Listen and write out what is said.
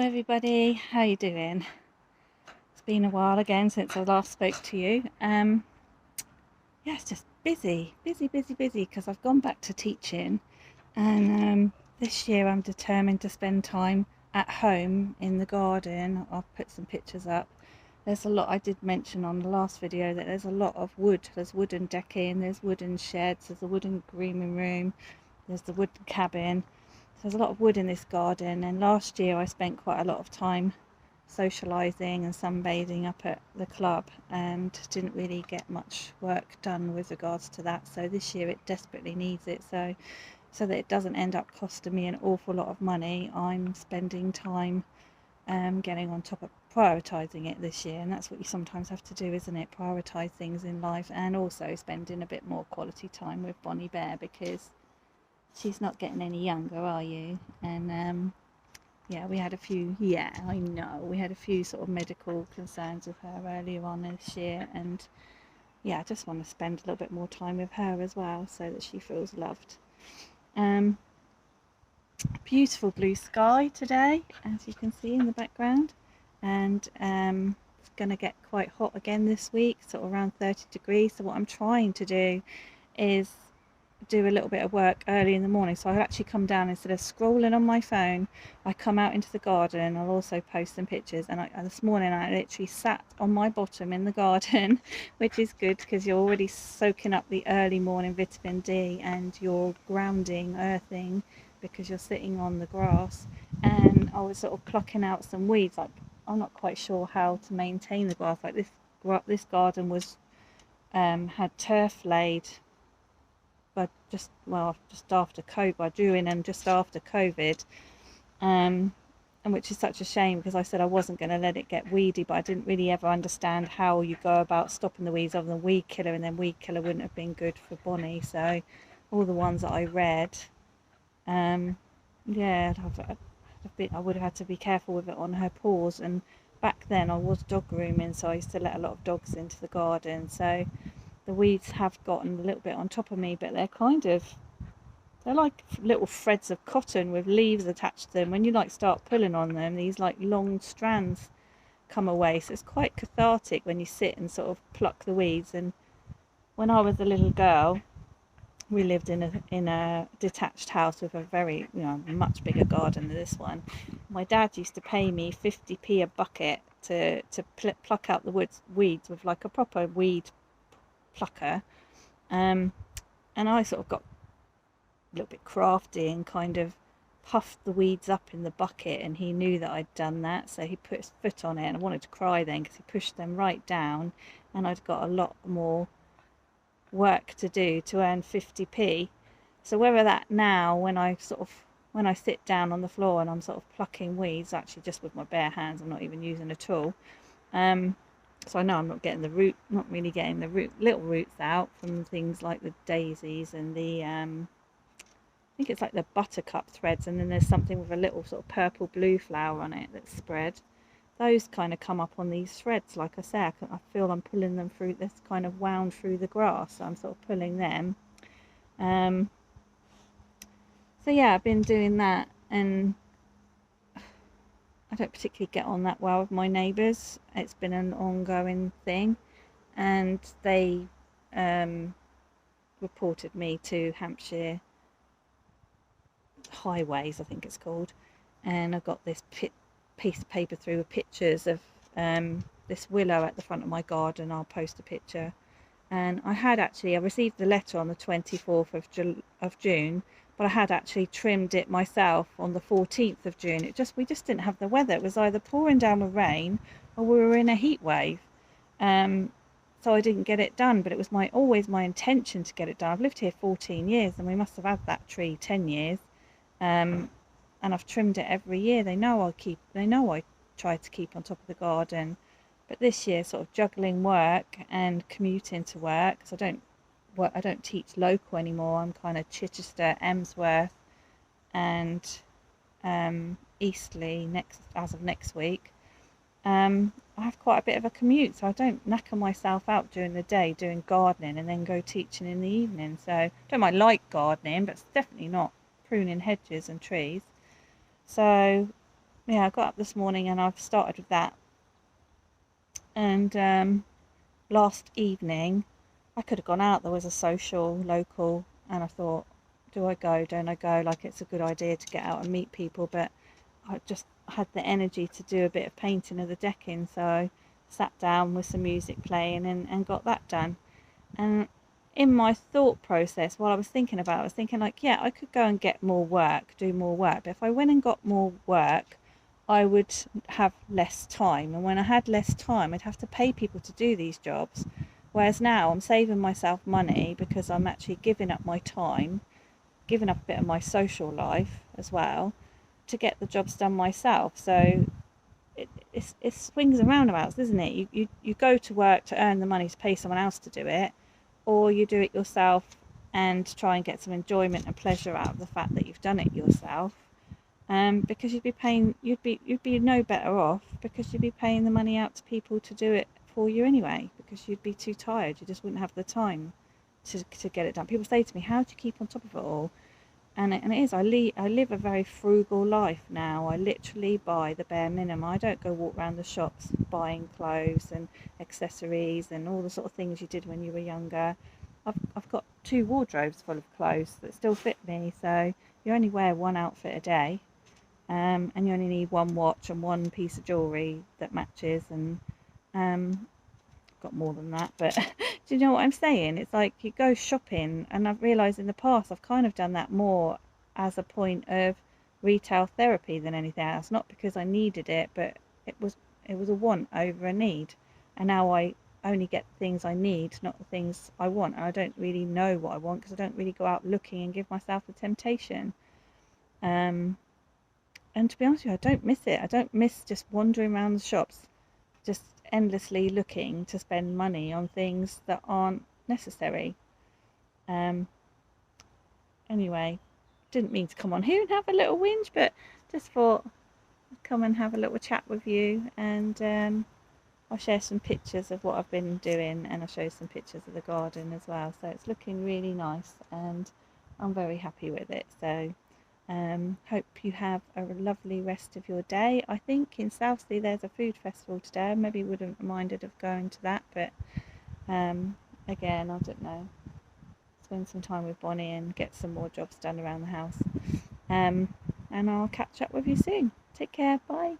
everybody, how you doing? It's been a while again since I last spoke to you. Yeah, it's just busy because I've gone back to teaching, and this year I'm determined to spend time at home in the garden. I'll put some pictures up. There's a lot. I did mention on the last video that there's a lot of wood. There's wooden decking, there's wooden sheds, there's a wooden grooming room, there's the wooden cabin. So there's a lot of wood in this garden, and last year I spent quite a lot of time socialising and sunbathing up at the club and didn't really get much work done with regards to that. So this year it desperately needs it, so that it doesn't end up costing me an awful lot of money. I'm spending time getting on top of prioritising it this year, and that's what you sometimes have to do, isn't it? Prioritise things in life, and also spending a bit more quality time with Bonnie Bear, because she's not getting any younger, are you? And yeah, we had a few sort of medical concerns with her earlier on this year, and yeah, I just want to spend a little bit more time with her as well, so that she feels loved. Beautiful blue sky today, as you can see in the background, and it's going to get quite hot again this week, sort of around 30 degrees. So what I'm trying to do is do a little bit of work early in the morning, so I'll actually come down, instead of scrolling on my phone, I come out into the garden. I'll also post some pictures, and this morning I literally sat on my bottom in the garden which is good because you're already soaking up the early morning vitamin D, and you're grounding, earthing, because you're sitting on the grass. And I was sort of plucking out some weeds. Like, I'm not quite sure how to maintain the grass. Like this garden was had turf laid just after COVID. I drew in and just after COVID, and which is such a shame, because I said I wasn't going to let it get weedy, but I didn't really ever understand how you go about stopping the weeds other than weed killer, and then weed killer wouldn't have been good for Bonnie. So all the ones that I read, yeah, I would have had to be careful with it on her paws. And back then I was dog grooming, so I used to let a lot of dogs into the garden, so the weeds have gotten a little bit on top of me, but they're like little threads of cotton with leaves attached to them. When you start pulling on them, these long strands come away. So it's quite cathartic when you sit and sort of pluck the weeds. And when I was a little girl, we lived in a detached house with a very, much bigger garden than this one. My dad used to pay me 50p a bucket to pluck out the weeds with a proper weed plucker, and I sort of got a little bit crafty and kind of puffed the weeds up in the bucket, and he knew that I'd done that, so he put his foot on it, and I wanted to cry then because he pushed them right down, and I'd got a lot more work to do to earn 50p. So whether that now, when I sit down on the floor and I'm sort of plucking weeds, actually just with my bare hands, I'm not even using a tool, so I know I'm not really getting the little roots out from things like the daisies and the I think it's like the buttercup threads, and then there's something with a little sort of purple blue flower on it that's spread. Those kind of come up on these threads. Like I say, I feel I'm pulling them through, this kind of wound through the grass, so I'm sort of pulling them. So yeah, I've been doing that, and I don't particularly get on that well with my neighbours. It's been an ongoing thing, and they reported me to Hampshire Highways, I think it's called, and I got this piece of paper through with pictures of this willow at the front of my garden. I'll post a picture. And I received the letter on the 24th of June, but I had actually trimmed it myself on the 14th of June. We just didn't have the weather. It was either pouring down with rain or we were in a heat wave. So I didn't get it done, but it was always my intention to get it done. I've lived here 14 years, and we must have had that tree 10 years. And I've trimmed it every year. They know I try to keep on top of the garden. But this year, sort of juggling work and commuting to work, because I don't teach local anymore. I'm kind of Chichester, Emsworth, and Eastleigh as of next week. I have quite a bit of a commute, so I don't knacker myself out during the day doing gardening and then go teaching in the evening. So I don't like gardening, but it's definitely not pruning hedges and trees. So yeah, I got up this morning and I've started with that. And last evening, I could have gone out. There was a social local, and I thought, do I go? Don't I go? Like, it's a good idea to get out and meet people, but I just had the energy to do a bit of painting of the decking, so I sat down with some music playing and got that done. And in my thought process, while I was thinking about it, I was thinking, like, yeah, I could go and get more work, do more work, but if I went and got more work, I would have less time. And when I had less time, I'd have to pay people to do these jobs. Whereas now I'm saving myself money because I'm actually giving up my time, giving up a bit of my social life as well to get the jobs done myself. So it swings and roundabouts, isn't it? You go to work to earn the money to pay someone else to do it, or you do it yourself and try and get some enjoyment and pleasure out of the fact that you've done it yourself. Because you'd be no better off because you'd be paying the money out to people to do it for you anyway, because you'd be too tired. You just wouldn't have the time to get it done. People say to me, how do you keep on top of it all? And it is, I live a very frugal life now. I literally buy the bare minimum. I don't go walk around the shops buying clothes and accessories and all the sort of things you did when you were younger. I've got 2 wardrobes full of clothes that still fit me, so you only wear one outfit a day, and you only need one watch and one piece of jewellery that matches, and got more than that, but do you know what I'm saying? It's like you go shopping, and I've realised in the past I've kind of done that more as a point of retail therapy than anything else, not because I needed it, but it was it was a want over a need, and now I only get the things I need, not the things I want, and I don't really know what I want because I don't really go out looking and give myself the temptation. Um, and to be honest with you, I don't miss it. I don't miss just wandering around the shops, just endlessly looking to spend money on things that aren't necessary. Um, anyway, didn't mean to come on here and have a little whinge, but just thought I'd come and have a little chat with you, and I'll share some pictures of what I've been doing, and I'll show you some pictures of the garden as well. So it's looking really nice, and I'm very happy with it. So hope you have a lovely rest of your day. I think in Southsea there's a food festival today. I maybe wouldn't minded of going to that, but again, I don't know. Spend some time with Bonnie and get some more jobs done around the house. And I'll catch up with you soon. Take care. Bye.